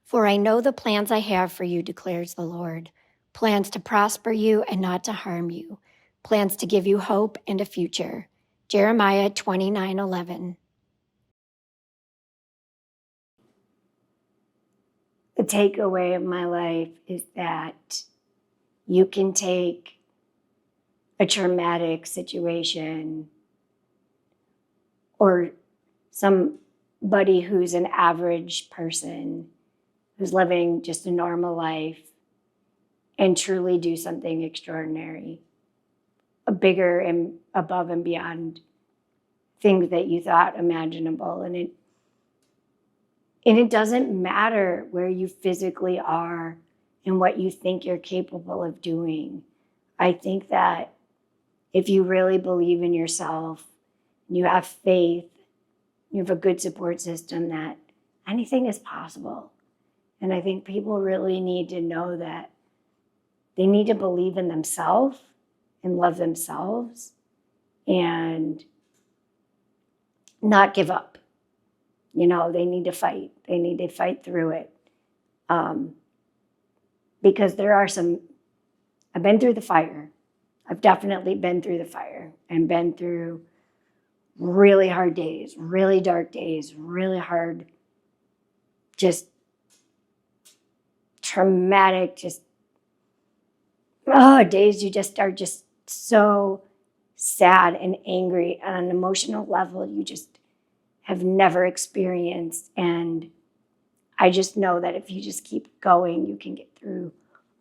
For I know the plans I have for you, declares the Lord, plans to prosper you and not to harm you, plans to give you hope and a future. Jeremiah 29:11. The takeaway of my life is that you can take a traumatic situation or somebody who's an average person who's living just a normal life and truly do something extraordinary, a bigger and above and beyond things that you thought imaginable. And it doesn't matter where you physically are and what you think you're capable of doing. I think that if you really believe in yourself, you have faith, you have a good support system, that anything is possible. And I think people really need to know that they need to believe in themselves and love themselves and not give up. You know, they need to fight. They need to fight through it. Because there are I've been through the fire. I've definitely been through the fire and been through really hard days, really dark days, really hard, just traumatic, days you just are just so sad and angry on an emotional level you just have never experienced. And I just know that if you just keep going, you can get through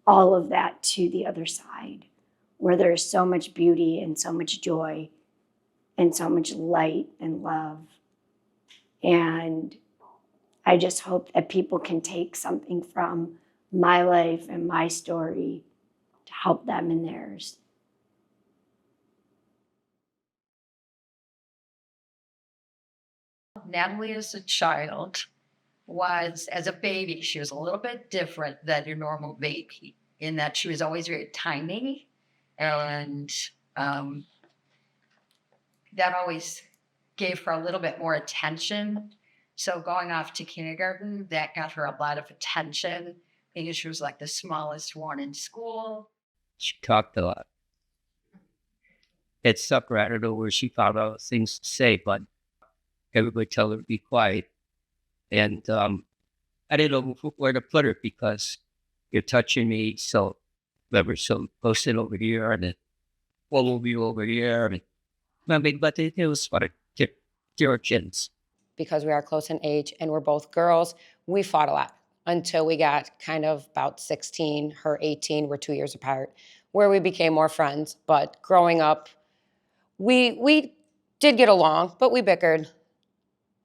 all of that to the other side, where there's so much beauty and so much joy and so much light and love. And I just hope that people can take something from my life and my story to help them in theirs. Natalie, as a child, as a baby, she was a little bit different than your normal baby in that she was always very tiny. And that always gave her a little bit more attention. So going off to kindergarten, that got her a lot of attention because she was like the smallest one in school. She talked a lot. It separated her where she found out things to say, but everybody told her to be quiet. And I didn't know where to put her because you're touching me, so whatever, so go sit over here and then follow you over here. And, I mean, but it was for your chins. Because we are close in age and we're both girls, we fought a lot until we got kind of about 16, her 18, we're 2 years apart, where we became more friends. But growing up, we did get along, but we bickered.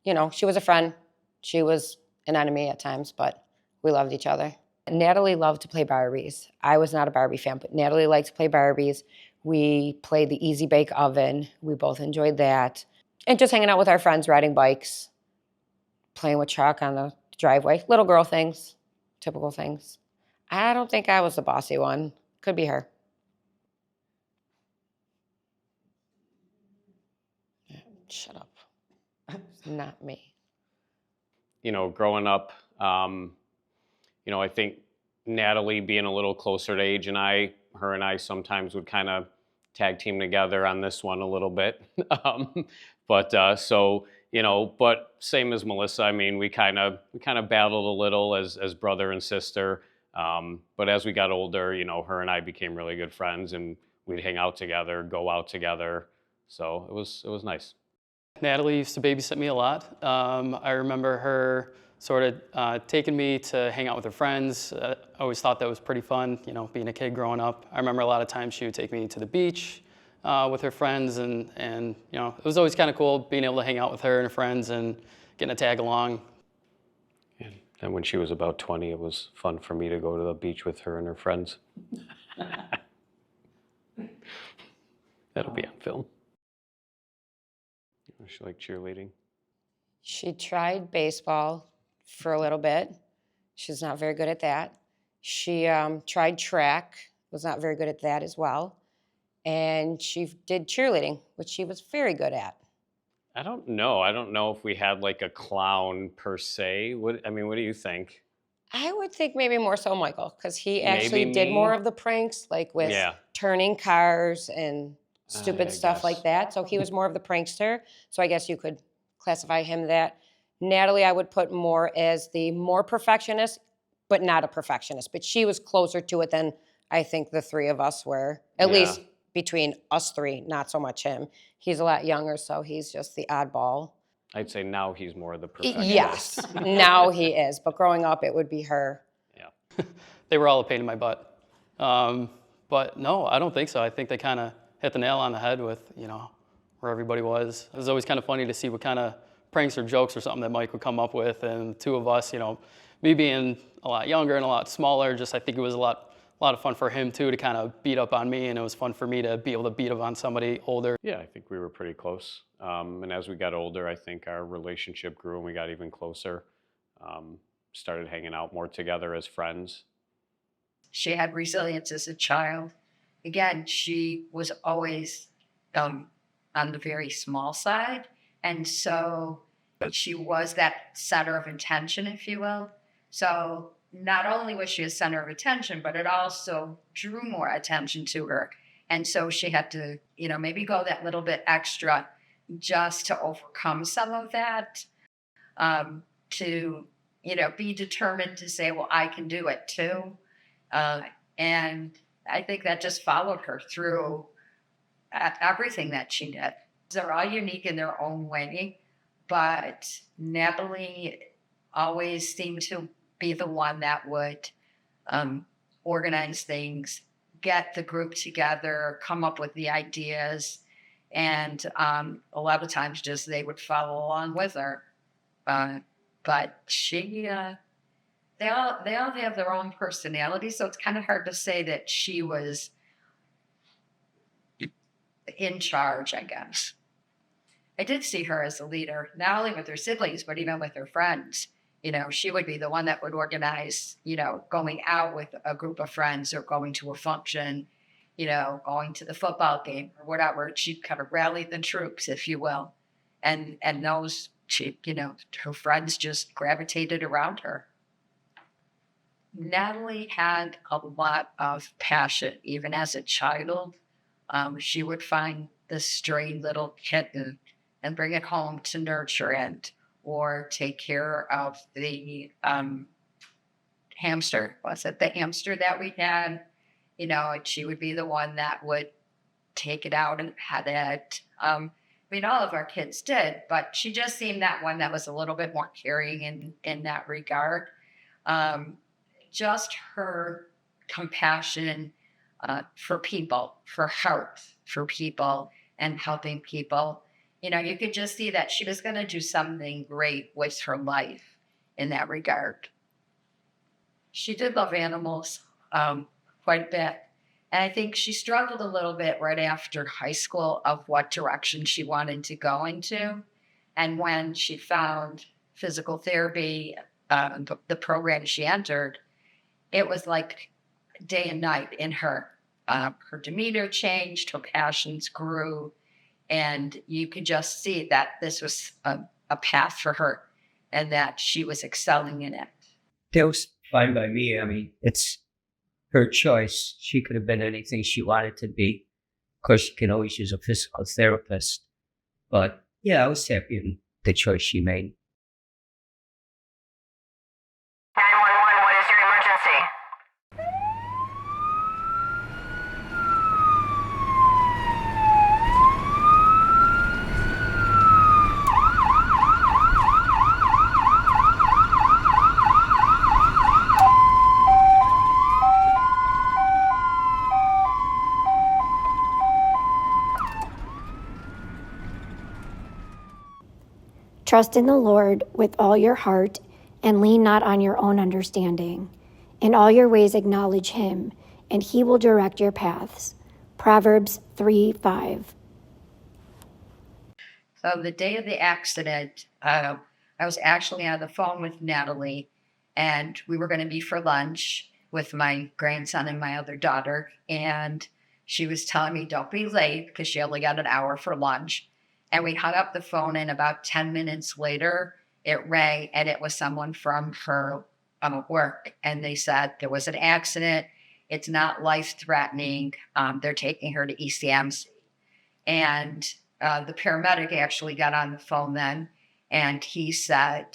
You know, she was a friend. She was an enemy at times, but we loved each other. Natalie loved to play Barbies. I was not a Barbie fan, but Natalie liked to play Barbies. We played the Easy Bake Oven. We both enjoyed that. And just hanging out with our friends, riding bikes, playing with chalk on the driveway. Little girl things, typical things. I don't think I was the bossy one. Could be her. Shut up. Not me. You know, growing up, you know, I think Natalie being a little closer to age and her and I sometimes would kind of tag team together on this one a little bit. So, you know, but same as Melissa, I mean, we kind of battled a little as brother and sister. But as we got older, you know, her and I became really good friends and we'd hang out together, go out together. So it was nice. Natalie used to babysit me a lot. I remember her sort of taking me to hang out with her friends. I always thought that was pretty fun, you know, being a kid growing up. I remember a lot of times she would take me to the beach with her friends, and you know, it was always kind of cool being able to hang out with her and her friends and getting to tag along. And when she was about 20, it was fun for me to go to the beach with her and her friends. That'll be on film. She liked cheerleading. She tried baseball for a little bit. She's not very good at that. She tried track, was not very good at that as well. And she did cheerleading, which she was very good at. I don't know. I don't know if we had like a clown per se. What do you think? I would think maybe more so Michael, because he actually Maybe did more me. of the pranks, like with Yeah. turning cars and stupid I stuff like guess. that. So he was more of the prankster. So I guess you could classify him that. Natalie, I would put more as the more perfectionist, but not a perfectionist. But she was closer to it than I think the three of us were, at Yeah. least between us three, not so much him. He's a lot younger, so he's just the oddball. I'd say now he's more the perfectionist. Yes, now he is. But growing up, it would be her. Yeah. They were all a pain in my butt. But no, I don't think so. I think they kind of hit the nail on the head with, where everybody was. It was always kind of funny to see what kind of pranks or jokes or something that Mike would come up with. And the two of us, me being a lot younger and a lot smaller, just I think it was a lot of fun for him too to kind of beat up on me, and it was fun for me to be able to beat up on somebody older. Yeah, I think we were pretty close. And as we got older, I think our relationship grew and we got even closer. Started hanging out more together as friends. She had resilience as a child. Again, she was always on the very small side. And so she was that center of attention, if you will. So not only was she a center of attention, but it also drew more attention to her. And so she had to, maybe go that little bit extra just to overcome some of that, to, be determined to say, well, I can do it too. And I think that just followed her through everything that she did. They're all unique in their own way, but Natalie always seemed to be the one that would organize things, get the group together, come up with the ideas, and a lot of times just they would follow along with her. But she, they all have their own personality, so it's kind of hard to say that she was in charge, I guess. I did see her as a leader, not only with her siblings, but even with her friends. She would be the one that would organize, going out with a group of friends or going to a function, going to the football game or whatever. She'd kind of rally the troops, if you will. And those, her friends just gravitated around her. Natalie had a lot of passion, even as a child. She would find the stray little kitten and bring it home to nurture it, or take care of the hamster. Was it the hamster that we had? And she would be the one that would take it out and pet it. All of our kids did, but she just seemed that one that was a little bit more caring in that regard. Just her compassion for people, for heart, for people, and helping people. You could just see that she was going to do something great with her life in that regard. She did love animals quite a bit. And I think she struggled a little bit right after high school of what direction she wanted to go into. And when she found physical therapy, the program she entered, it was like day and night in her. Her demeanor changed, her passions grew, and you could just see that this was a path for her and that she was excelling in it. That was fine by me. I mean, it's her choice. She could have been anything she wanted to be. Of course, you can always use a physical therapist. But yeah, I was happy in the choice she made. 911, what is your emergency? Trust in the Lord with all your heart and lean not on your own understanding. In all your ways acknowledge him, and he will direct your paths. Proverbs 3:5. So the day of the accident, I was actually on the phone with Natalie, and we were going to be for lunch with my grandson and my other daughter. And she was telling me, don't be late, because she only got an hour for lunch. And we hung up the phone, and about 10 minutes later, it rang, and it was someone from her work. And they said there was an accident. It's not life-threatening. They're taking her to ECMC. And the paramedic actually got on the phone then, and he said,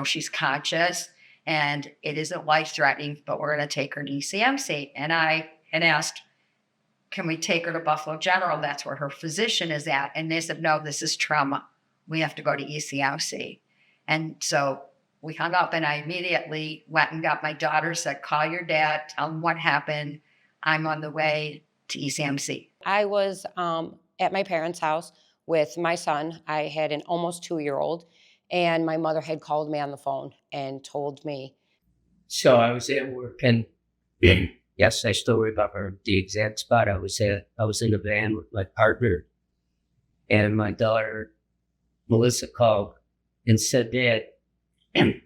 she's conscious and it isn't life-threatening, but we're going to take her to ECMC. And I had asked, can we take her to Buffalo General? That's where her physician is at. And they said, no, this is trauma. We have to go to ECMC. And so we hung up, and I immediately went and got my daughter, said, call your dad, tell him what happened. I'm on the way to ECMC. I was at my parents' house with my son. I had an almost 2-year-old, and my mother had called me on the phone and told me. So I was at work, and yes, I still remember the exact spot I was at. I was in a van with my partner, and my daughter, Melissa, called and said, Dad,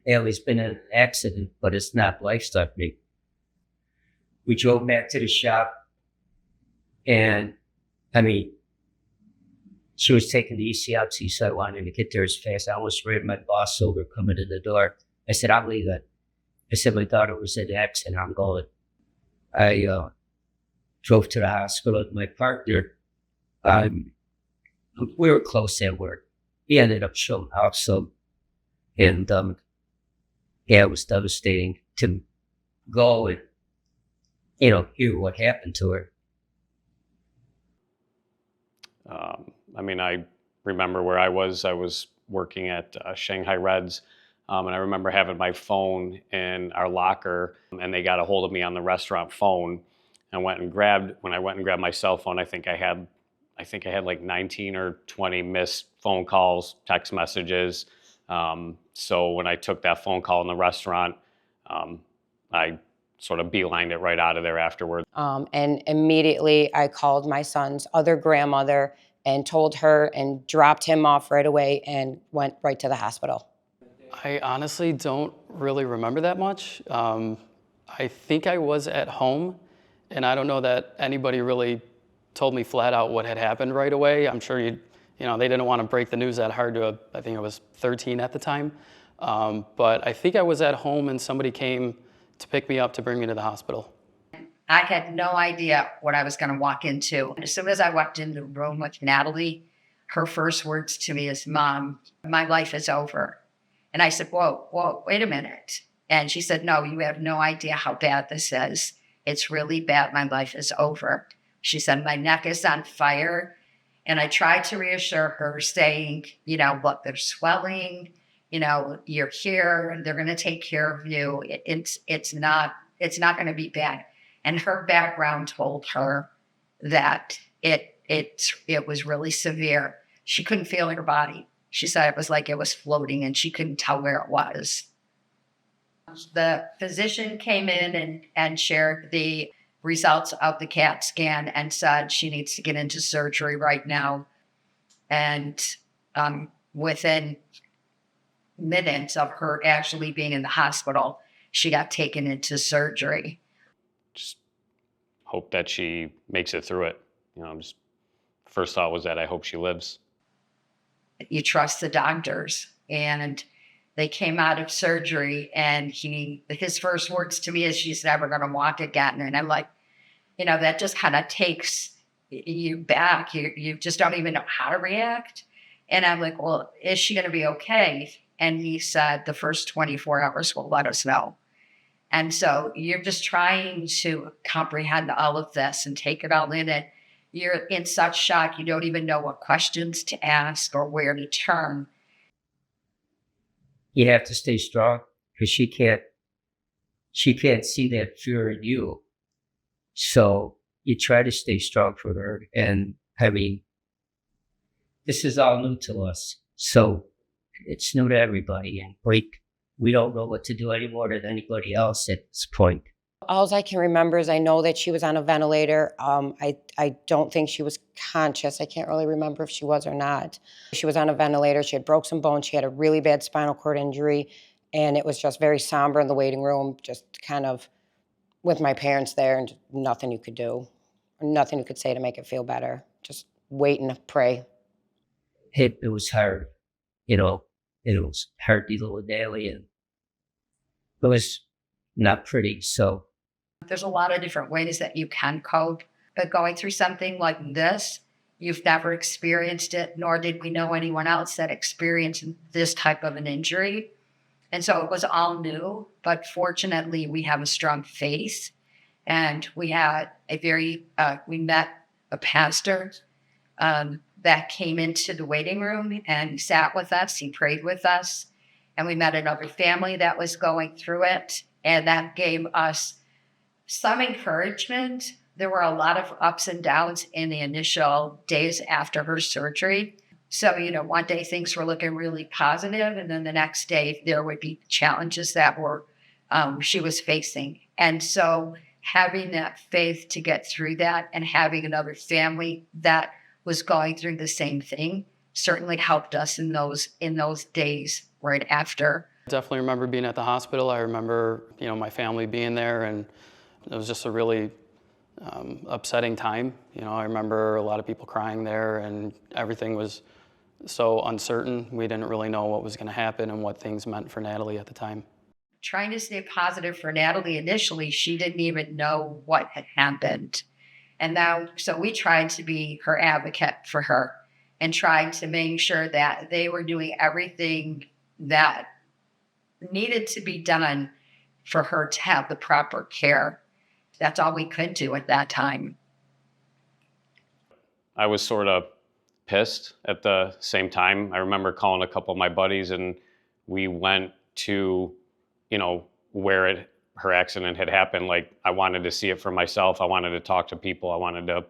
Allie's been in an accident, but it's not life-threatening. We drove back to the shop, and she was taking the ECMC, so I wanted to get there as fast. I almost ran my boss over coming to the door. I said, I'll leave it. I said, my daughter was in an accident. I'm going. I drove to the hospital with my partner. We were close at work. He ended up showing up, and it was devastating to go and, hear what happened to her. I remember where I was working at Shanghai Reds, and I remember having my phone in our locker, and they got a hold of me on the restaurant phone. When I went and grabbed my cell phone, I think I had like 19 or 20 missed phone calls, text messages. So when I took that phone call in the restaurant, I sort of beelined it right out of there afterwards. And immediately I called my son's other grandmother and told her and dropped him off right away and went right to the hospital. I honestly don't really remember that much. I think I was at home, and I don't know that anybody really told me flat out what had happened right away. I'm sure they didn't want to break the news that hard to I think I was 13 at the time. But I think I was at home and somebody came to pick me up to bring me to the hospital. I had no idea what I was going to walk into. As soon as I walked in the room with Natalie, her first words to me is, Mom, my life is over. And I said, whoa, wait a minute. And she said, no, you have no idea how bad this is. It's really bad. My life is over. She said, my neck is on fire. And I tried to reassure her, saying, look, there's swelling, you're here, they're going to take care of you. It's not going to be bad. And her background told her that it was really severe. She couldn't feel her body. She said it was like it was floating and she couldn't tell where it was. The physician came in and shared the results of the CAT scan and said she needs to get into surgery right now. And within minutes of her actually being in the hospital, she got taken into surgery. Just hope that she makes it through it. First thought was that I hope she lives. You trust the doctors, and they came out of surgery, and his first words to me is, she's never going to walk again. And I'm like, that just kind of takes you back. You just don't even know how to react. And I'm like, well, is she going to be okay? And he said, the first 24 hours will let us know. And so you're just trying to comprehend all of this and take it all in. And you're in such shock, you don't even know what questions to ask or where to turn. You have to stay strong because she can't see that fear in you. So you try to stay strong for her. And this is all new to us. So it's new to everybody. And we don't know what to do any more than anybody else at this point. All I can remember is I know that she was on a ventilator. I don't think she was conscious. I can't really remember if she was or not. She was on a ventilator. She had broke some bones. She had a really bad spinal cord injury. And it was just very somber in the waiting room, just kind of with my parents there, and nothing you could do, nothing you could say to make it feel better. Just wait and pray. It was hard. It was hard dealing with Natalie. And it was not pretty. So There's a lot of different ways that you can cope, but going through something like this, you've never experienced it, nor did we know anyone else that experienced this type of an injury. And so it was all new, but fortunately we have a strong faith. And we had we met a pastor that came into the waiting room and sat with us. He prayed with us. And we met another family that was going through it. And that gave us some encouragement. There were a lot of ups and downs in the initial days after her surgery. So, one day things were looking really positive, and then the next day there would be challenges that were she was facing. And so having that faith to get through that and having another family that was going through the same thing certainly helped us in those days right after. I definitely remember being at the hospital. I remember, my family being there, and it was just a really upsetting time. I remember a lot of people crying there, and everything was so uncertain. We didn't really know what was going to happen and what things meant for Natalie at the time. Trying to stay positive for Natalie initially, she didn't even know what had happened. And now, so we tried to be her advocate for her and tried to make sure that they were doing everything that needed to be done for her to have the proper care. That's all we could do at that time. I was sort of pissed at the same time. I remember calling a couple of my buddies, and we went to, where her accident had happened. Like, I wanted to see it for myself. I wanted to talk to people. I wanted to,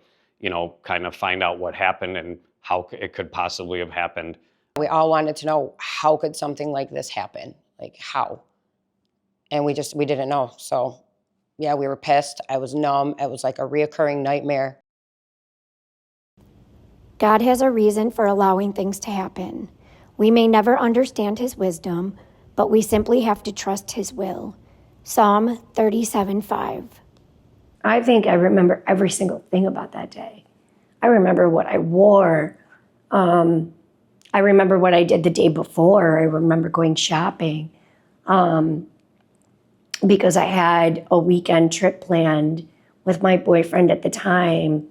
kind of find out what happened and how it could possibly have happened. We all wanted to know, how could something like this happen? Like, how? And we didn't know. So yeah, we were pissed. I was numb. It was like a reoccurring nightmare. God has a reason for allowing things to happen. We may never understand his wisdom, but we simply have to trust his will. Psalm 37:5. I think I remember every single thing about that day. I remember what I wore. I remember what I did the day before. I remember going shopping because I had a weekend trip planned with my boyfriend at the time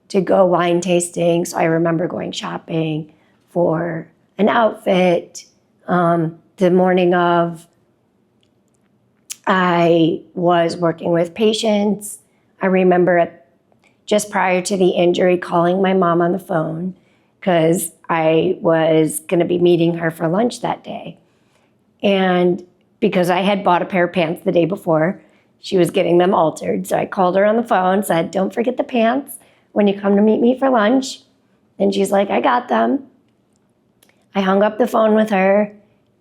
to go wine tasting. So I remember going shopping for an outfit. The morning of, I was working with patients. I remember just prior to the injury calling my mom on the phone because I was going to be meeting her for lunch that day. And because I had bought a pair of pants the day before, she was getting them altered. So I called her on the phone, said, "Don't forget the pants when you come to meet me for lunch." And she's like, "I got them." I hung up the phone with her,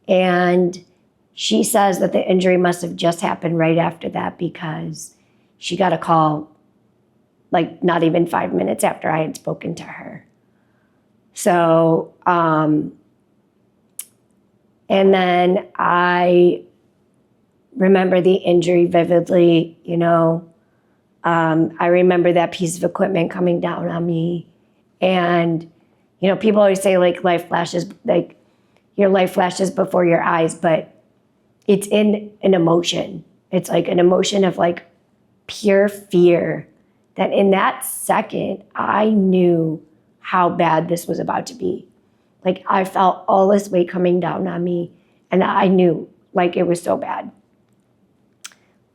and she says that the injury must have just happened right after that because she got a call like not even 5 minutes after I had spoken to her. So, and then I remember the injury vividly, I remember that piece of equipment coming down on me. And, people always say like life flashes, like your life flashes before your eyes, but it's in an emotion. It's like an emotion of like pure fear that in that second, I knew how bad this was about to be. Like I felt all this weight coming down on me, and I knew like it was so bad.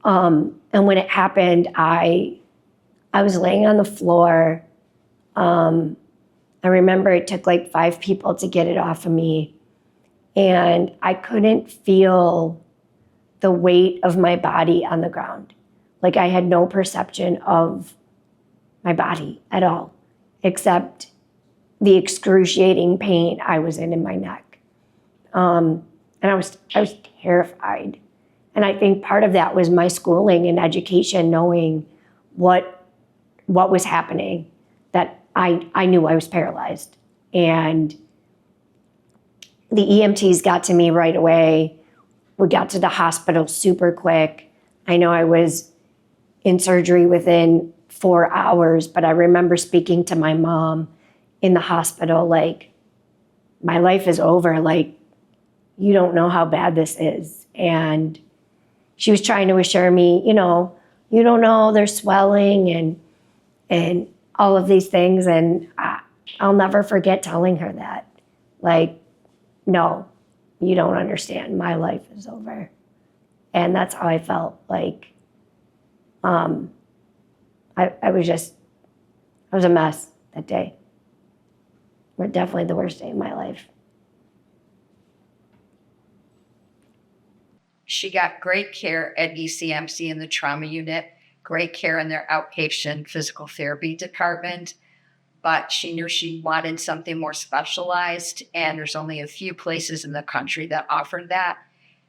And when it happened, I was laying on the floor. I remember it took like 5 people to get it off of me, and I couldn't feel the weight of my body on the ground. Like I had no perception of my body at all, except the excruciating pain I was in my neck. And I was terrified. And I think part of that was my schooling and education, knowing what was happening, that I knew I was paralyzed. And the EMTs got to me right away. We got to the hospital super quick. I know I was in surgery within 4 hours, but I remember speaking to my mom in the hospital, like, my life is over. Like, you don't know how bad this is. And she was trying to assure me, you know, you don't know, there's swelling and all of these things. And I'll never forget telling her that. Like, no, you don't understand. My life is over. And that's how I felt. Like, I was a mess that day. Definitely the worst day of my life. She got great care at ECMC in the trauma unit, great care in their outpatient physical therapy department, but she knew she wanted something more specialized, and there's only a few places in the country that offered that.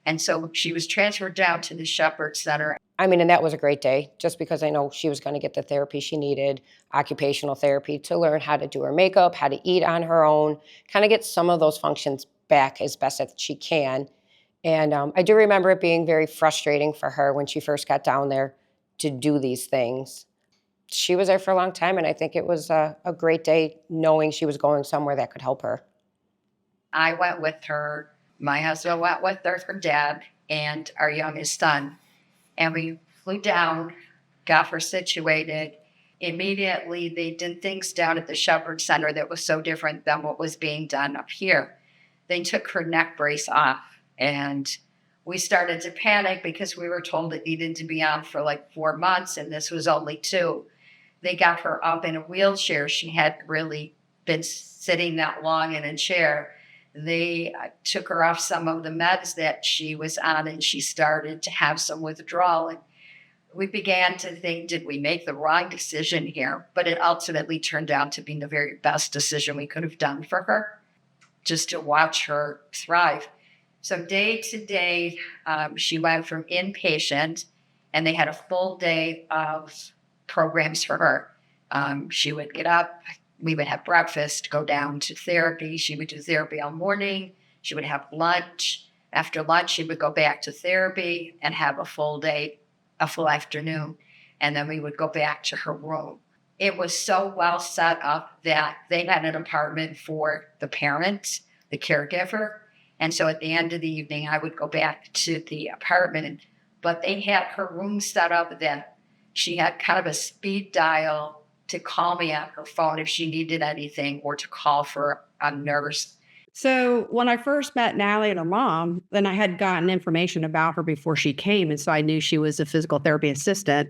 And so she was transferred down to the Shepherd Center. I mean, and that was a great day, just because I know she was going to get the therapy she needed, occupational therapy, to learn how to do her makeup, how to eat on her own, kind of get some of those functions back as best as she can. And I do remember it being very frustrating for her when she first got down there to do these things. She was there for a long time, and I think it was a great day knowing she was going somewhere that could help her. I went with her. My husband went with her dad and our youngest son. And we flew down, got her situated. Immediately, they did things down at the Shepherd Center that was so different than what was being done up here. They took her neck brace off, and we started to panic because we were told it needed to be on for like 4 months, and this was only 2. They got her up in a wheelchair. She hadn't really been sitting that long in a chair. They took her off some of the meds that she was on, and she started to have some withdrawal. And we began to think, did we make the wrong decision here? But it ultimately turned out to be the very best decision we could have done for her, just to watch her thrive. So day to day, she went from inpatient, and they had a full day of programs for her. She would get up, we would have breakfast, go down to therapy. She would do therapy all morning. She would have lunch. After lunch, she would go back to therapy and have a full day, a full afternoon. And then we would go back to her room. It was so well set up that they had an apartment for the parent, the caregiver. And so at the end of the evening, I would go back to the apartment. But they had her room set up that she had kind of a speed dial to call me on her phone if she needed anything, or to call for a nurse. So when I first met Natalie and her mom, then I had gotten information about her before she came. And so I knew she was a physical therapy assistant.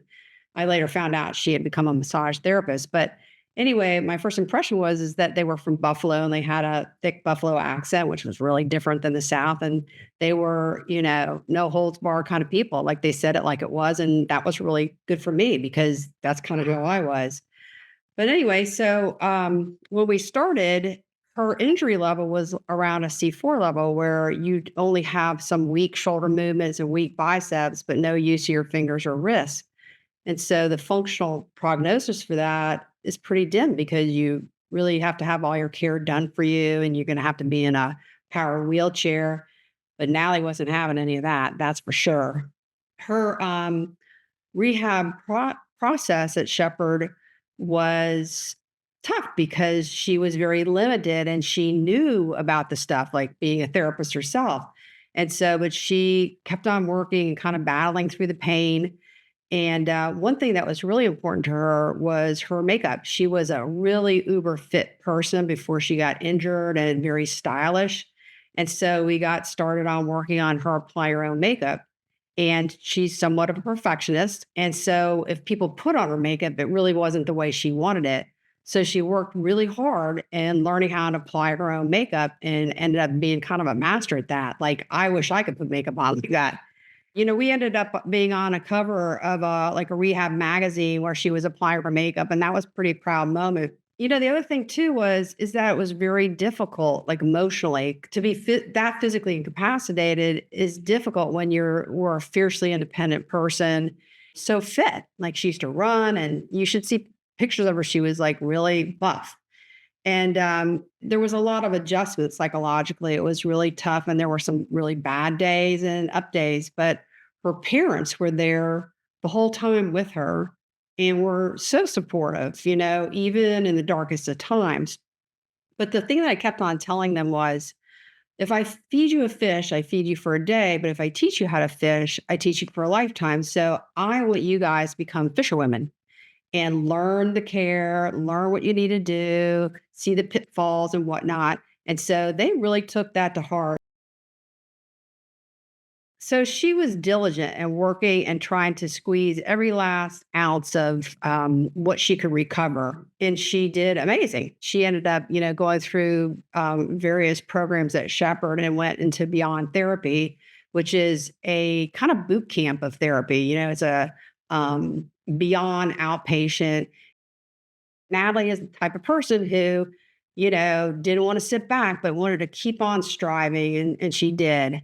I later found out she had become a massage therapist. But anyway, my first impression is that they were from Buffalo, and they had a thick Buffalo accent, which was really different than the South. And they were, no holds barred kind of people. Like, they said it like it was. And that was really good for me, because that's kind of who I was. But anyway, so when we started, her injury level was around a C4 level, where you'd only have some weak shoulder movements and weak biceps, but no use of your fingers or wrists. And so the functional prognosis for that is pretty dim, because you really have to have all your care done for you, and you're going to have to be in a power wheelchair. But Natalie wasn't having any of that, that's for sure. Her rehab process at Shepherd was tough, because she was very limited, and she knew about the stuff, like being a therapist herself. And so, but she kept on working and kind of battling through the pain. And one thing that was really important to her was her makeup. She was a really uber fit person before she got injured, and very stylish. And so we got started on working on her apply her own makeup. And she's somewhat of a perfectionist. And so if people put on her makeup, it really wasn't the way she wanted it. So she worked really hard in learning how to apply her own makeup, and ended up being kind of a master at that. Like, I wish I could put makeup on like that. We ended up being on a cover of a rehab magazine where she was applying her makeup. And that was a pretty proud moment. The other thing too is that it was very difficult, like emotionally, to be that physically incapacitated is difficult when we're a fiercely independent person, so fit. Like, she used to run, and you should see pictures of her. She was like really buff. And there was a lot of adjustments psychologically. It was really tough. And there were some really bad days and up days, but her parents were there the whole time with her, and were so supportive, even in the darkest of times. But the thing that I kept on telling them was, If I feed you a fish, I feed you for a day, but if I teach you how to fish, I teach you for a lifetime. So I want you guys to become fisherwomen and learn the care, learn what you need to do, see the pitfalls and whatnot. And so they really took that to heart. So she was diligent and working and trying to squeeze every last ounce of what she could recover. And she did amazing. She ended up, going through various programs at Shepherd and went into Beyond Therapy, which is a kind of boot camp of therapy. It's a beyond outpatient. Natalie is the type of person who, didn't want to sit back, but wanted to keep on striving. And she did.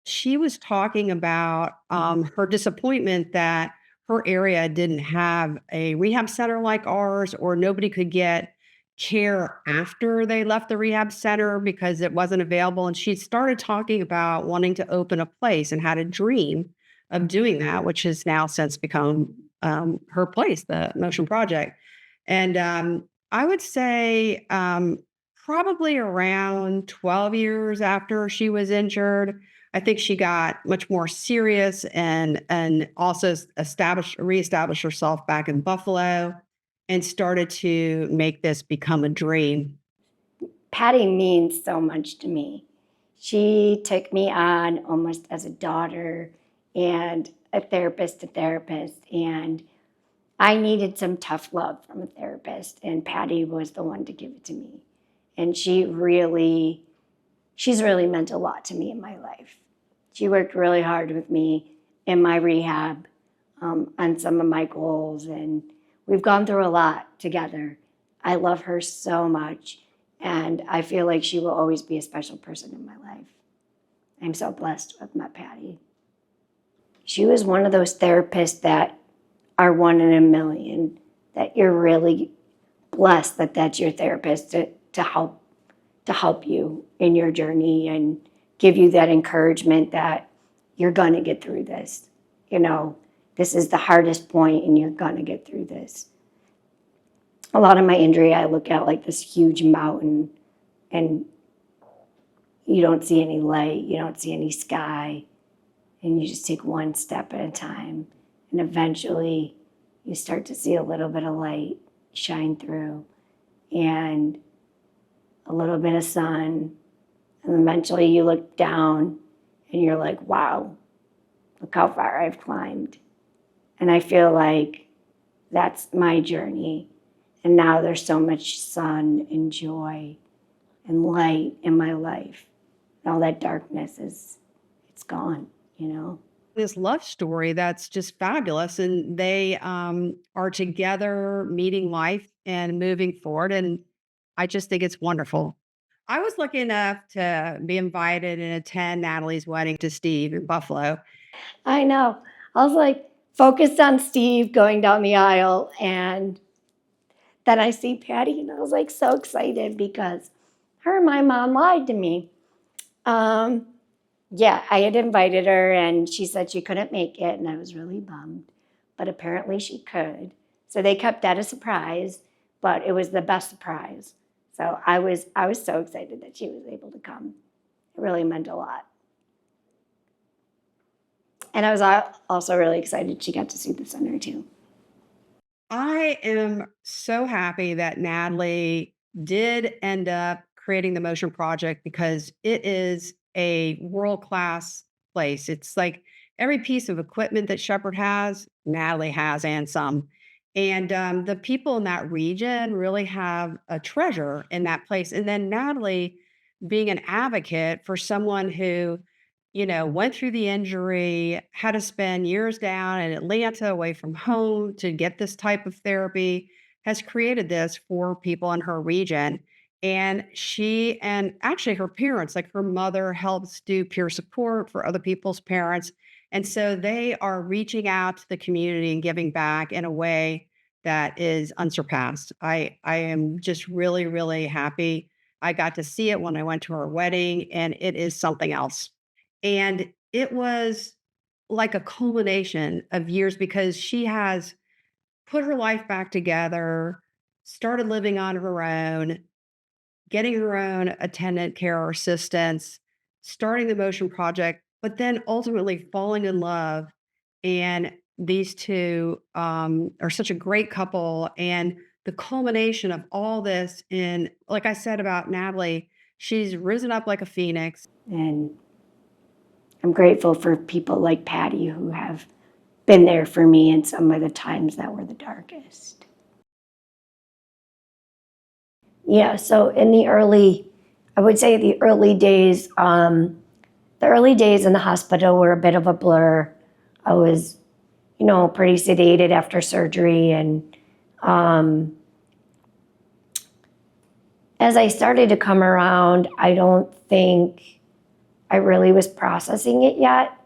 She was talking about her disappointment that her area didn't have a rehab center like ours, or nobody could get care after they left the rehab center because it wasn't available. And she started talking about wanting to open a place and had a dream of doing that, which has now since become her place, the Motion Project. And I would say probably around 12 years after she was injured, I think she got much more serious and also reestablished herself back in Buffalo and started to make this become a dream. Patty means so much to me. She took me on almost as a daughter and a therapist to therapist. And I needed some tough love from a therapist, and Patty was the one to give it to me. And she's really meant a lot to me in my life. She worked really hard with me in my rehab on some of my goals, and we've gone through a lot together. I love her so much, and I feel like she will always be a special person in my life. I'm so blessed with my Patty. She was one of those therapists that are one in a million, that you're really blessed that that's your therapist to help you in your journey and give you that encouragement that you're going to get through this. This is the hardest point and you're going to get through this. A lot of my injury, I look at like this huge mountain and you don't see any light, you don't see any sky, and you just take one step at a time. And eventually you start to see a little bit of light shine through and a little bit of sun. And eventually you look down and you're like, wow, look how far I've climbed. And I feel like that's my journey. And now there's so much sun and joy and light in my life. And all that darkness it's gone, This love story that's just fabulous. And they are together meeting life and moving forward. And I just think it's wonderful. I was lucky enough to be invited and attend Natalie's wedding to Steve in Buffalo. I know. I was like focused on Steve going down the aisle, and then I see Patty, and I was like so excited because her and my mom lied to me. Yeah, I had invited her, and she said she couldn't make it, and I was really bummed. But apparently she could. So they kept that a surprise, but it was the best surprise. So I was so excited that she was able to come. It really meant a lot. And I was also really excited she got to see the center too. I am so happy that Natalie did end up creating the Motion Project because it is a world-class place. It's like every piece of equipment that Shepherd has, Natalie has, and some. And the people in that region really have a treasure in that place. And then Natalie being an advocate for someone who, went through the injury, had to spend years down in Atlanta away from home to get this type of therapy, has created this for people in her region. And she and actually her parents, like her mother, helps do peer support for other people's parents. And so they are reaching out to the community and giving back in a way that is unsurpassed. I am just really, really happy. I got to see it when I went to her wedding, and it is something else. And it was like a culmination of years because she has put her life back together, started living on her own, getting her own attendant care or assistance, starting the motion project, but then ultimately falling in love. And these two are such a great couple. And the culmination of all this, in, like I said about Natalie, she's risen up like a phoenix. And I'm grateful for people like Patty who have been there for me in some of the times that were the darkest. Yeah, so in the early, I would say the early days in the hospital were a bit of a blur. I was, pretty sedated after surgery. And as I started to come around, I don't think I really was processing it yet.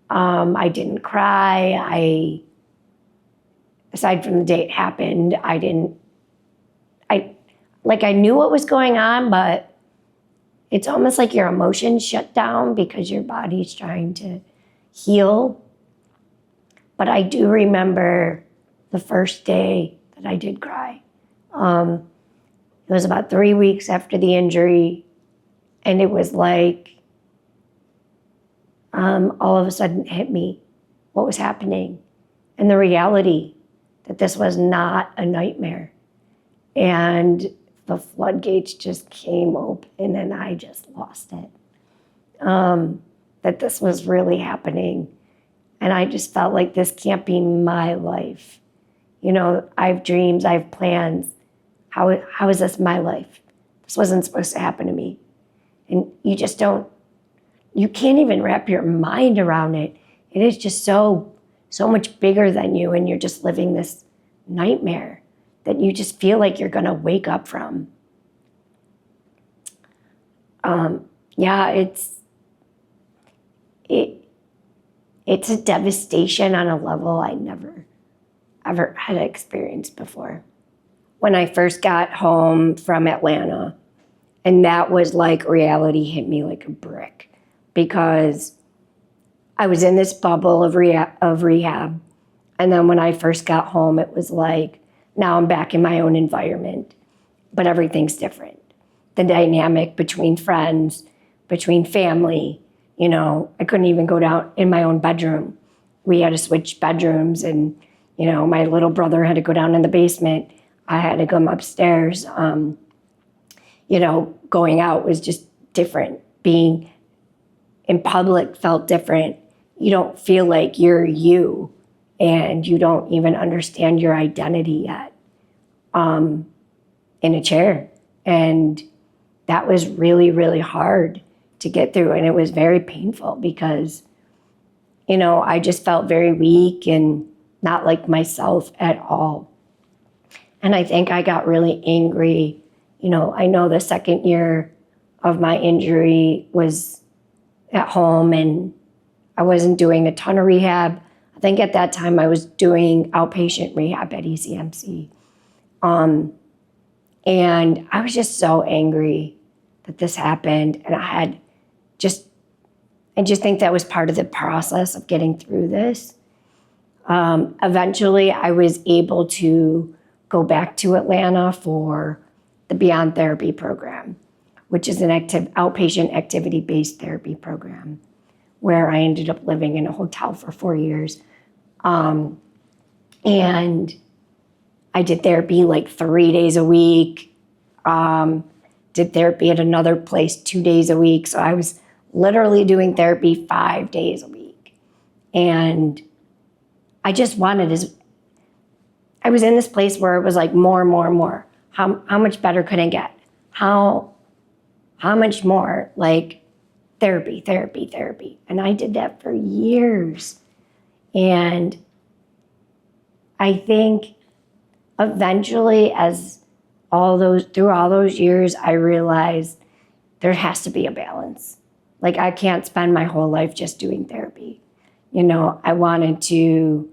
I didn't cry. Aside from the day it happened, I knew what was going on, but it's almost like your emotions shut down because your body's trying to heal. But I do remember the first day that I did cry. It was about 3 weeks after the injury, and it was like all of a sudden it hit me what was happening and the reality that this was not a nightmare. And the floodgates just came open and I just lost it. That this was really happening. And I just felt like this can't be my life. I have dreams, I have plans. How is this my life? This wasn't supposed to happen to me. And you can't even wrap your mind around it. It is just so much bigger than you, and you're just living this nightmare that you just feel like you're gonna wake up from. It's a devastation on a level I never ever had experienced before. When I first got home from Atlanta, and that was like reality hit me like a brick, because I was in this bubble of rehab. And then when I first got home, it was like, now I'm back in my own environment, but everything's different. The dynamic between friends, between family, I couldn't even go down in my own bedroom. We had to switch bedrooms, and, my little brother had to go down in the basement. I had to come upstairs. Going out was just different. Being in public felt different. You don't feel like you're you, and you don't even understand your identity yet in a chair. And that was really, really hard to get through. And it was very painful because, I just felt very weak and not like myself at all. And I think I got really angry. I know the second year of my injury was at home, and I wasn't doing a ton of rehab. I think at that time I was doing outpatient rehab at ECMC. And I was just so angry that this happened. And I just think that was part of the process of getting through this. Eventually I was able to go back to Atlanta for the Beyond Therapy program, which is an outpatient activity-based therapy program, where I ended up living in a hotel for 4 years. And I did therapy like 3 days a week, did therapy at another place 2 days a week. So I was literally doing therapy 5 days a week. And I just I was in this place where it was like more and more and more. How much better could I get? How much more? Like therapy. And I did that for years. And I think eventually, through all those years, I realized there has to be a balance. Like, I can't spend my whole life just doing therapy. I wanted to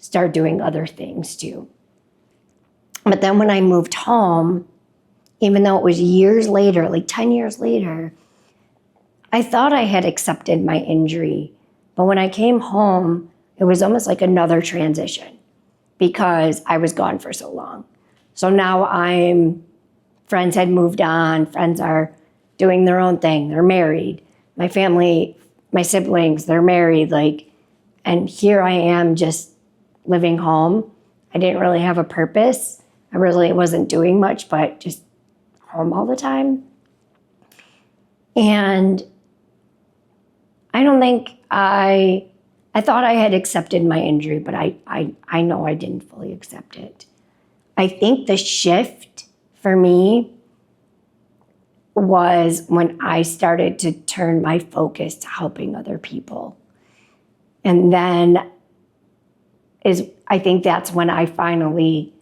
start doing other things too. But then when I moved home, even though it was years later, like 10 years later, I thought I had accepted my injury. But when I came home, it was almost like another transition because I was gone for so long. So now I'm friends had moved on. Friends are doing their own thing. They're married. My family, my siblings, they're married. And here I am just living home. I didn't really have a purpose. I really wasn't doing much, but just home all the time. And I don't think I thought I had accepted my injury, but I know I didn't fully accept it. I think the shift for me was when I started to turn my focus to helping other people. And then I think that's when I finally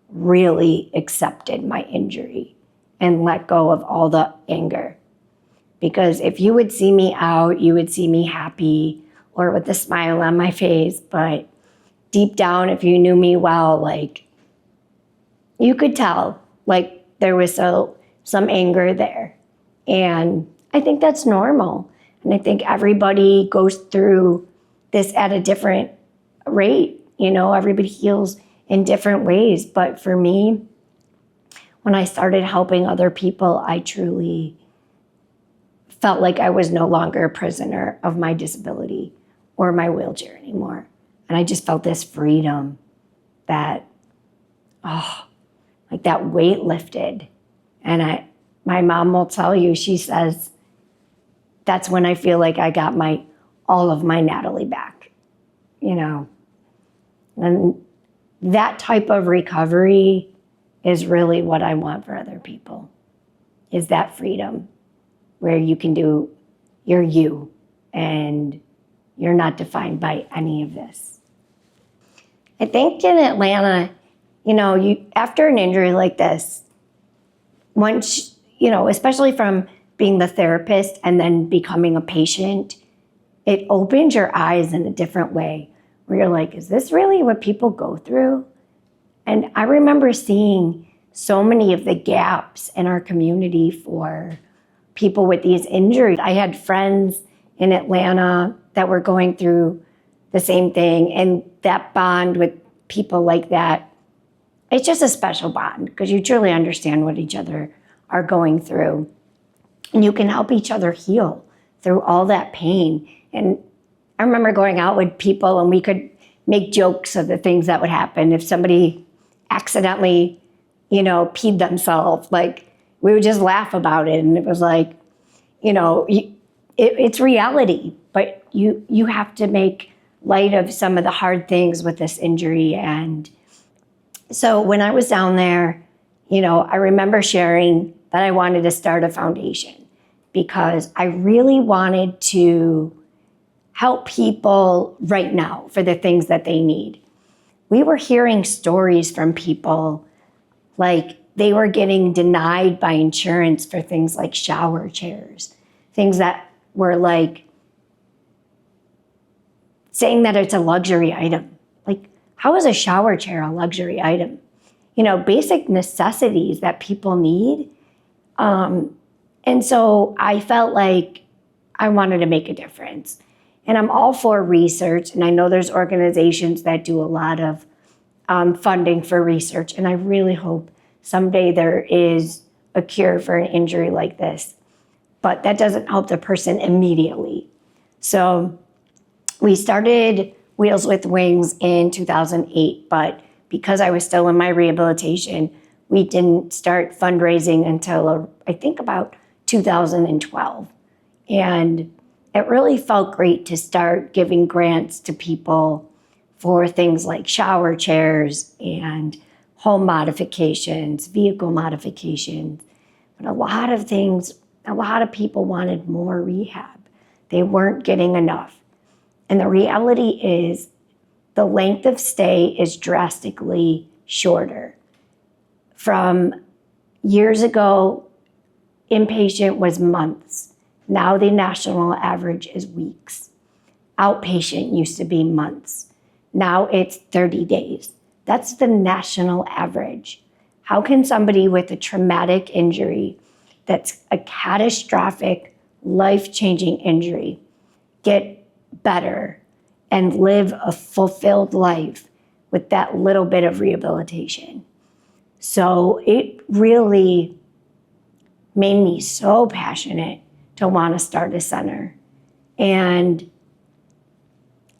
really accepted my injury and let go of all the anger. Because if you would see me out, you would see me happy or with a smile on my face. But deep down, if you knew me well, you could tell, there was some anger there. And I think that's normal. And I think everybody goes through this at a different rate. Everybody heals in different ways. But for me, when I started helping other people, I truly felt like I was no longer a prisoner of my disability or my wheelchair anymore. And I just felt this freedom that, that weight lifted. And my mom will tell you, she says, that's when I feel like I got all of my Natalie back, And that type of recovery is really what I want for other people, is that freedom where you can do, you're you, and you're not defined by any of this. I think in Atlanta, after an injury like this, once, especially from being the therapist and then becoming a patient, it opens your eyes in a different way where you're like, is this really what people go through? And I remember seeing so many of the gaps in our community for people with these injuries. I had friends in Atlanta that were going through the same thing, and that bond with people like that, it's just a special bond because you truly understand what each other are going through. And you can help each other heal through all that pain. And I remember going out with people and we could make jokes of the things that would happen if somebody accidentally, peed themselves. We would just laugh about it. And it was it's reality, but you have to make light of some of the hard things with this injury. And so when I was down there, I remember sharing that I wanted to start a foundation because I really wanted to help people right now for the things that they need. We were hearing stories from people they were getting denied by insurance for things like shower chairs, things that were saying that it's a luxury item. How is a shower chair a luxury item? Basic necessities that people need. And so I felt like I wanted to make a difference. And I'm all for research. And I know there's organizations that do a lot of funding for research. And I really hope someday there is a cure for an injury like this. But that doesn't help the person immediately. So we started Wheels with Wings in 2008. But because I was still in my rehabilitation, we didn't start fundraising until I think about 2012. And it really felt great to start giving grants to people for things like shower chairs and home modifications, vehicle modifications. But a lot of people wanted more rehab. They weren't getting enough. And the reality is the length of stay is drastically shorter. From years ago, inpatient was months. Now the national average is weeks. Outpatient used to be months. Now it's 30 days. That's the national average. How can somebody with a traumatic injury that's a catastrophic, life-changing injury get better and live a fulfilled life with that little bit of rehabilitation? So it really made me so passionate to want to start a center. And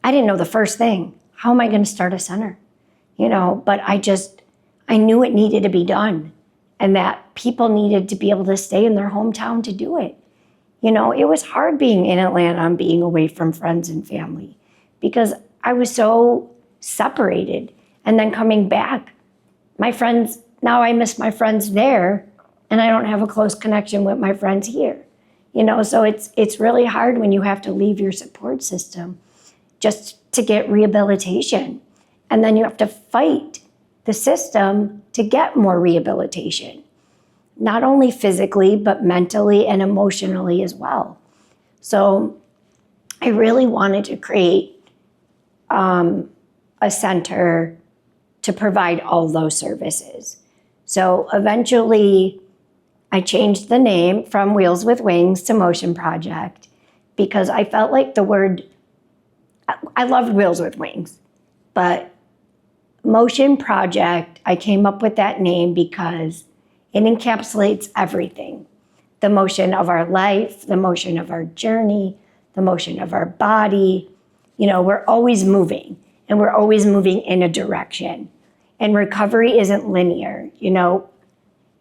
I didn't know the first thing. How am I going to start a center? But I knew it needed to be done and that people needed to be able to stay in their hometown to do it. It was hard being in Atlanta and being away from friends and family because I was so separated. And then coming back, my friends, now I miss my friends there and I don't have a close connection with my friends here. So it's really hard when you have to leave your support system just to get rehabilitation. And then you have to fight the system to get more rehabilitation, not only physically, but mentally and emotionally as well. So I really wanted to create a center to provide all those services. So eventually I changed the name from Wheels with Wings to Motion Project because I felt like I loved Wheels with Wings, but Motion Project, I came up with that name because it encapsulates everything. The motion of our life, the motion of our journey, the motion of our body. We're always moving and we're always moving in a direction. And recovery isn't linear.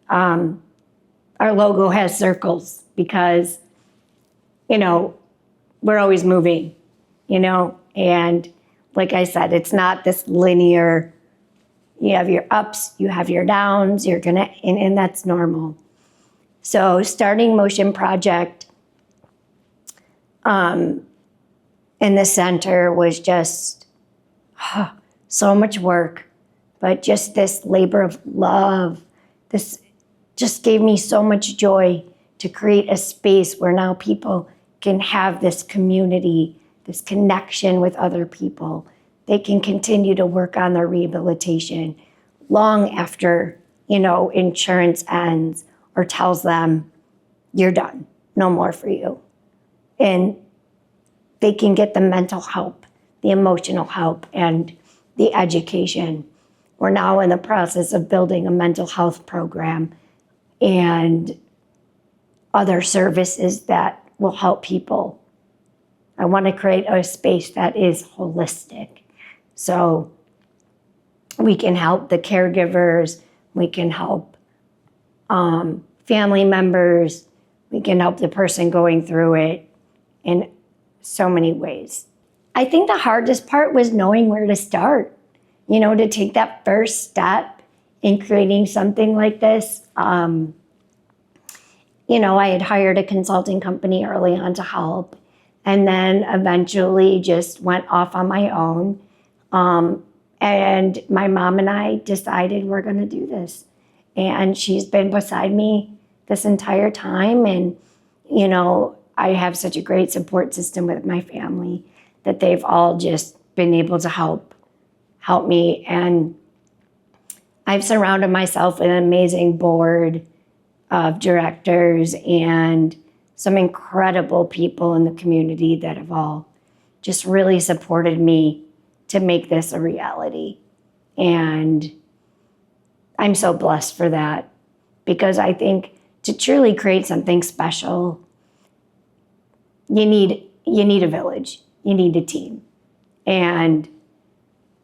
Our logo has circles because, we're always moving, and like I said, it's not this linear, you have your ups, you have your downs, and that's normal. So starting Motion Project in the center was just so much work, but just this labor of love. This just gave me so much joy to create a space where now people can have this community, this connection with other people. They can continue to work on their rehabilitation long after, insurance ends or tells them, you're done, no more for you. And they can get the mental help, the emotional help, and the education. We're now in the process of building a mental health program and other services that will help people. I want to create a space that is holistic. So we can help the caregivers, we can help family members, we can help the person going through it in so many ways. I think the hardest part was knowing where to start, to take that first step in creating something like this. I had hired a consulting company early on to help, and then eventually just went off on my own. And my mom and I decided we're going to do this. And she's been beside me this entire time. And, I have such a great support system with my family that they've all just been able to help me. And I've surrounded myself with an amazing board of directors and some incredible people in the community that have all just really supported me to make this a reality. And I'm so blessed for that because I think to truly create something special, you need a village, you need a team. And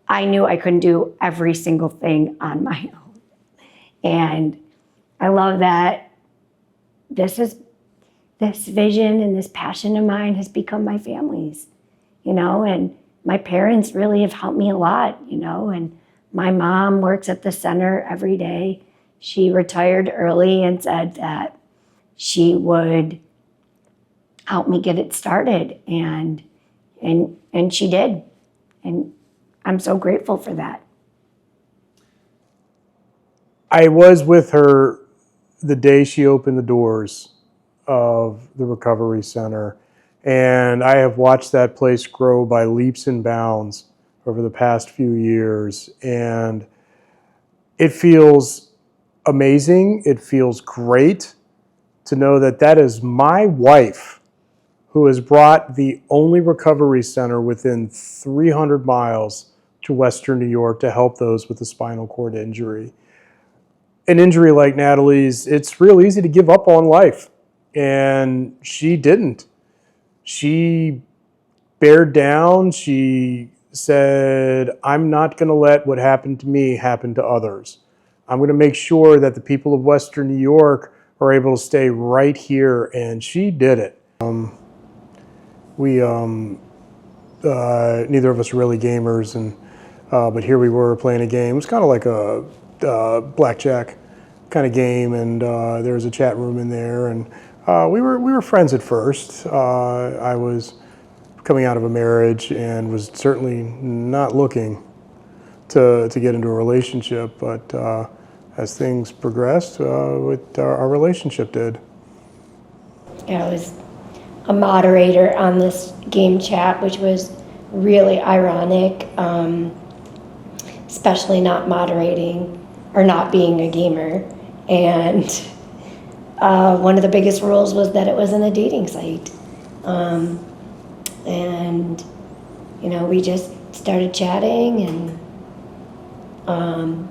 I knew I couldn't do every single thing on my own. And I love that this vision and this passion of mine has become my family's, and my parents really have helped me a lot, and my mom works at the center every day. She retired early and said that she would help me get it started, and she did. And I'm so grateful for that. I was with her the day she opened the doors of the recovery center, and I have watched that place grow by leaps and bounds over the past few years, and it feels amazing. It feels great to know that that is my wife who has brought the only recovery center within 300 miles to Western New York to help those with a spinal cord injury. an injury like Natalie's, it's real easy to give up on life. And she didn't. She bared down. She said, I'm not going to let what happened to me happen to others. I'm going to make sure that the people of Western New York are able to stay right here. And she did it. Neither of us are really gamers, but here we were playing a game. It was kind of like a blackjack kind of game, and there was a chat room in there, and we were friends at first. I was coming out of a marriage and was certainly not looking to get into a relationship, but as things progressed, our relationship did. Yeah, I was a moderator on this game chat, which was really ironic, especially not moderating or not being a gamer. And one of the biggest rules was that it wasn't a dating site. And, you know, we just started chatting and,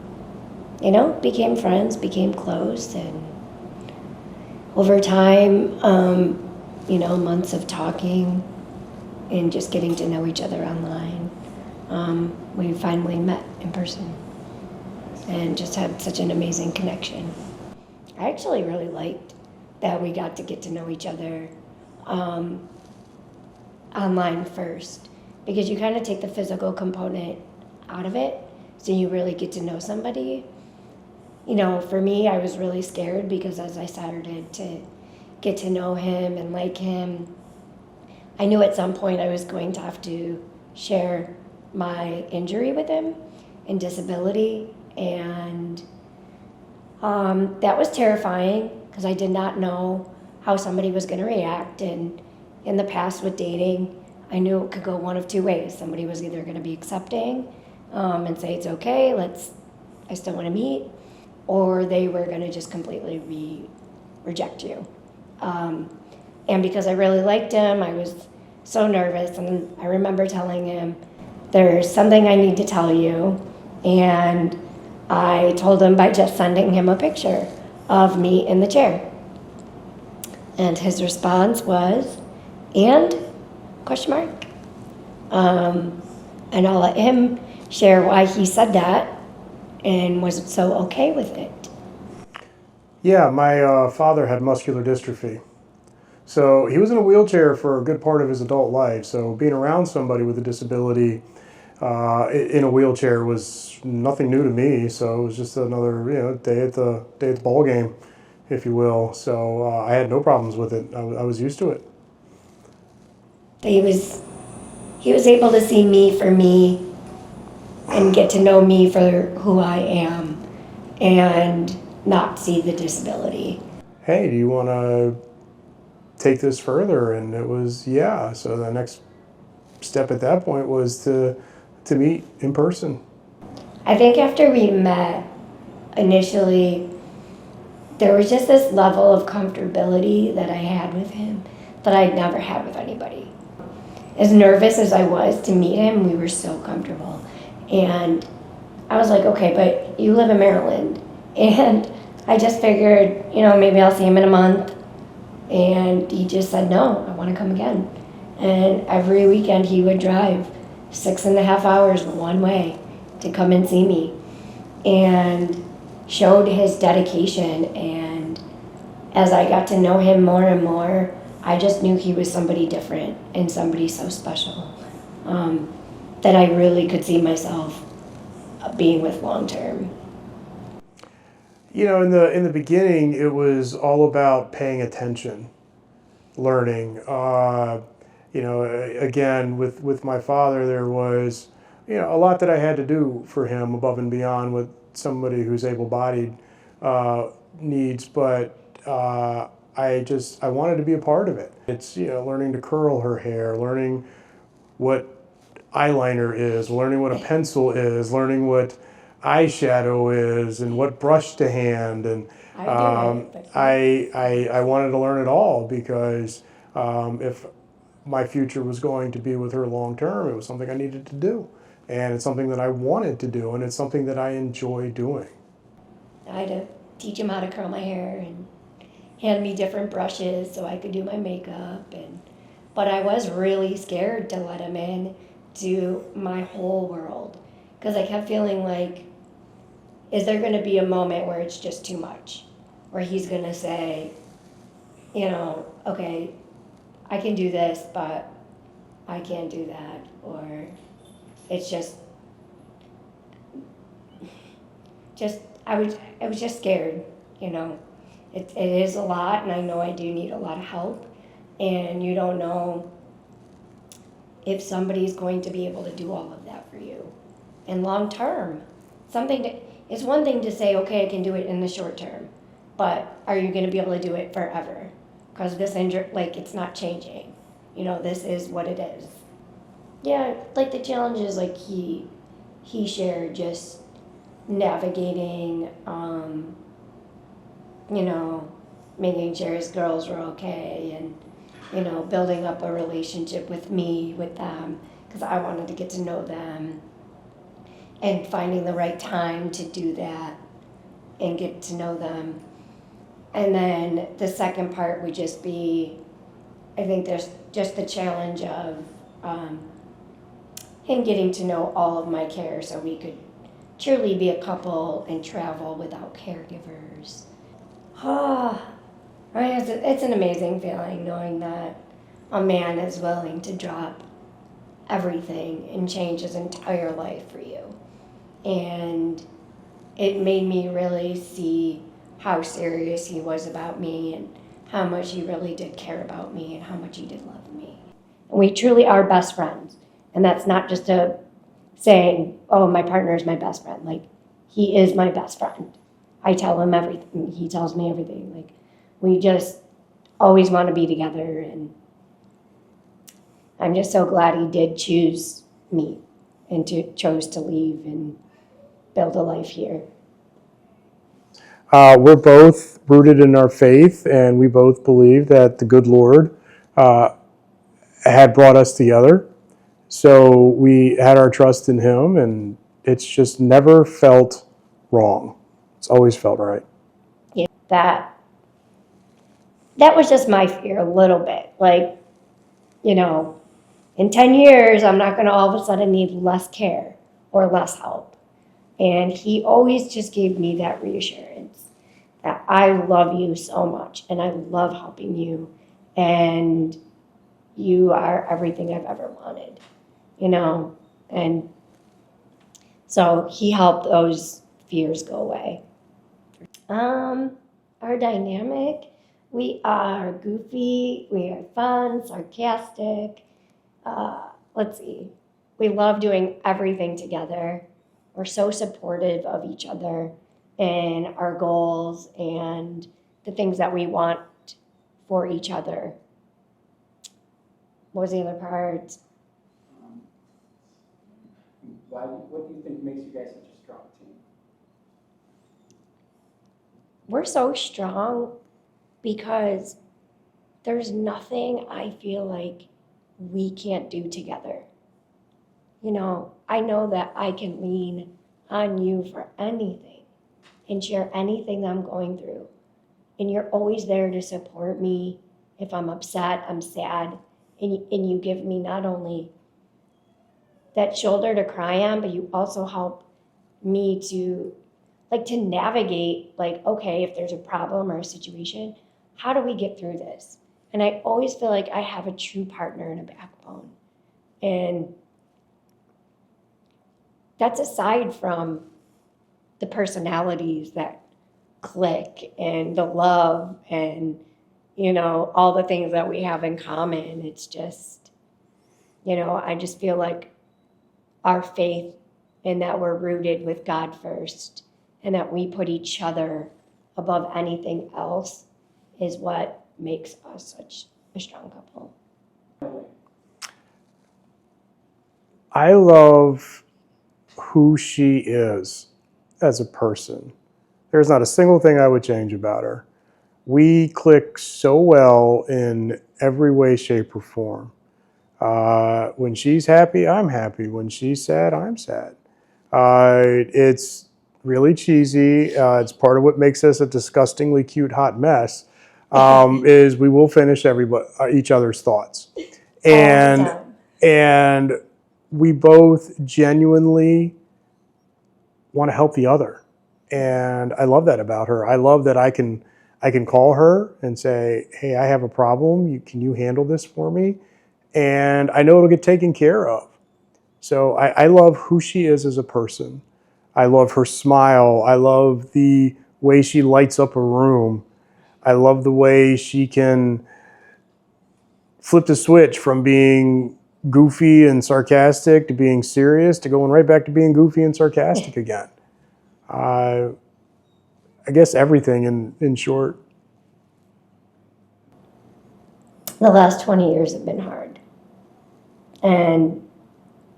you know, became friends, became close. And over time, you know, months of talking and just getting to know each other online, we finally met in person and just had such an amazing connection. I actually really liked that we got to get to know each other online first, because you kind of take the physical component out of it, so you really get to know somebody. You know, for me, I was really scared because as I started to get to know him and like him, I knew at some point I was going to have to share my injury with him and disability, and that was terrifying because I did not know how somebody was going to react. And in the past with dating, I knew it could go one of two ways. Somebody was either going to be accepting and say it's okay, I still want to meet, or they were going to just completely reject you. And because I really liked him, I was so nervous, and I remember telling him, there's something I need to tell you, and I told him by just sending him a picture of me in the chair. And his response was, and? Question mark. And I'll let him share why he said that and was so okay with it. Yeah, my father had muscular dystrophy. So he was in a wheelchair for a good part of his adult life. So being around somebody with a disability in a wheelchair was nothing new to me. So it was just another, you know, day at the ball game, if you will. So I had no problems with it. I was used to it. He was able to see me for me and get to know me for who I am and not see the disability. Hey, do you want to take this further? And it was, yeah. So the next step at that point was to meet in person. I think after we met initially, there was just this level of comfortability that I had with him that I'd never had with anybody. As nervous as I was to meet him, we were so comfortable. And I was like, okay, but you live in Maryland. And I just figured, you know, maybe I'll see him in a month. And he just said, no, I want to come again. And every weekend he would drive 6.5 hours one way to come and see me, and showed his dedication. And as I got to know him more and more, I just knew he was somebody different and somebody so special that I really could see myself being with long term. You know, in the beginning, it was all about paying attention, learning. You know, again, with my father, there was, you know, a lot that I had to do for him above and beyond what somebody who's able-bodied needs, but I wanted to be a part of it. It's, you know, learning to curl her hair, learning what eyeliner is, learning what a pencil is, learning what eyeshadow is, and what brush to hand. And I wanted to learn it all because if my future was going to be with her long term, it was something I needed to do. And it's something that I wanted to do, and it's something that I enjoy doing. I do. teach him how to curl my hair and hand me different brushes so I could do my makeup. But I was really scared to let him in to my whole world because I kept feeling like, is there going to be a moment where it's just too much? Where he's going to say, you know, okay, I can do this, but I can't do that. Or it's just I was just scared, you know. It is a lot, and I know I do need a lot of help. And you don't know if somebody's going to be able to do all of that for you. And long term, it's one thing to say, okay, I can do it in the short term, but are you going to be able to do it forever? Because this injury, like, it's not changing. You know, this is what it is. Yeah, like the challenges, like he shared, just navigating, you know, making sure his girls were okay, and, you know, building up a relationship with them, because I wanted to get to know them, and finding the right time to do that and get to know them. And then the second part would just be, I think there's just the challenge of him getting to know all of my care so we could truly be a couple and travel without caregivers. It's an amazing feeling knowing that a man is willing to drop everything and change his entire life for you. And it made me really see how serious he was about me and how much he really did care about me and how much he did love me. And we truly are best friends. And that's not just a saying, oh, my partner is my best friend. Like, he is my best friend. I tell him everything. He tells me everything. Like, we just always want to be together. And I'm just so glad he did choose me and chose to leave and build a life here. We're both rooted in our faith, and we both believe that the good Lord had brought us together. So we had our trust in him, and it's just never felt wrong. It's always felt right. Yeah, that was just my fear a little bit. Like, you know, in 10 years, I'm not going to all of a sudden need less care or less help. And he always just gave me that reassurance that I love you so much and I love helping you and you are everything I've ever wanted, you know. And so he helped those fears go away. Our dynamic, we are goofy, we are fun, sarcastic. Let's see, we love doing everything together. We're so supportive of each other and our goals and the things that we want for each other. What was the other part? What do you think makes you guys such a strong team? We're so strong because there's nothing I feel like we can't do together. You know, I know that I can lean on you for anything and share anything that I'm going through. And you're always there to support me. If I'm upset, I'm sad. And you give me not only that shoulder to cry on, but you also help me to navigate, like, okay, if there's a problem or a situation, how do we get through this? And I always feel like I have a true partner and a backbone. And that's aside from the personalities that click and the love and, you know, all the things that we have in common. It's just, you know, I just feel like our faith and that we're rooted with God first and that we put each other above anything else is what makes us such a strong couple. I love who she is as a person. There's not a single thing I would change about her. We click so well in every way, shape, or form. When she's happy, I'm happy. When she's sad, I'm sad. It's really cheesy. It's part of what makes us a disgustingly cute hot mess. Is we will finish each other's thoughts, and we both genuinely want to help the other, and I love that about her. I love that I can call her and say, "Hey, I have a problem. Can you handle this for me?" And I know it'll get taken care of. So I love who she is as a person. I love her smile. I love the way she lights up a room. I love the way she can flip the switch from being goofy and sarcastic to being serious to going right back to being goofy and sarcastic again. I guess everything in short. The last 20 years have been hard. And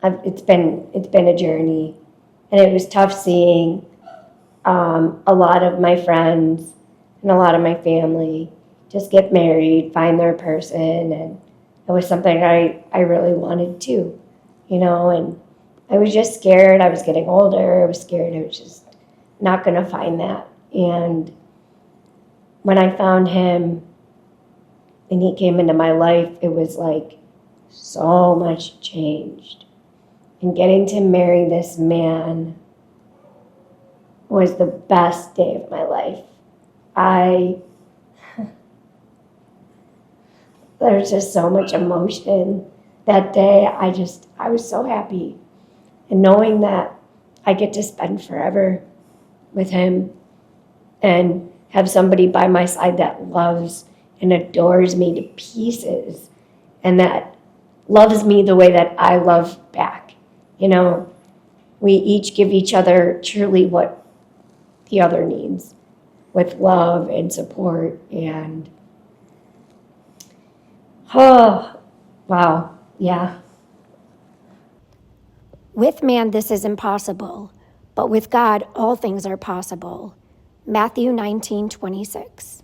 it's been a journey. And it was tough seeing a lot of my friends and a lot of my family just get married, find their person, and it was something I really wanted too, and I was just scared. I was getting older. I was scared I was just not going to find that. And when I found him and he came into my life, it was like so much changed. And getting to marry this man was the best day of my life. There's just so much emotion that day. I was so happy. And knowing that I get to spend forever with him and have somebody by my side that loves and adores me to pieces and that loves me the way that I love back. We each give each other truly what the other needs with love and support and oh, wow, yeah. With man, this is impossible, but with God, all things are possible. Matthew 19:26.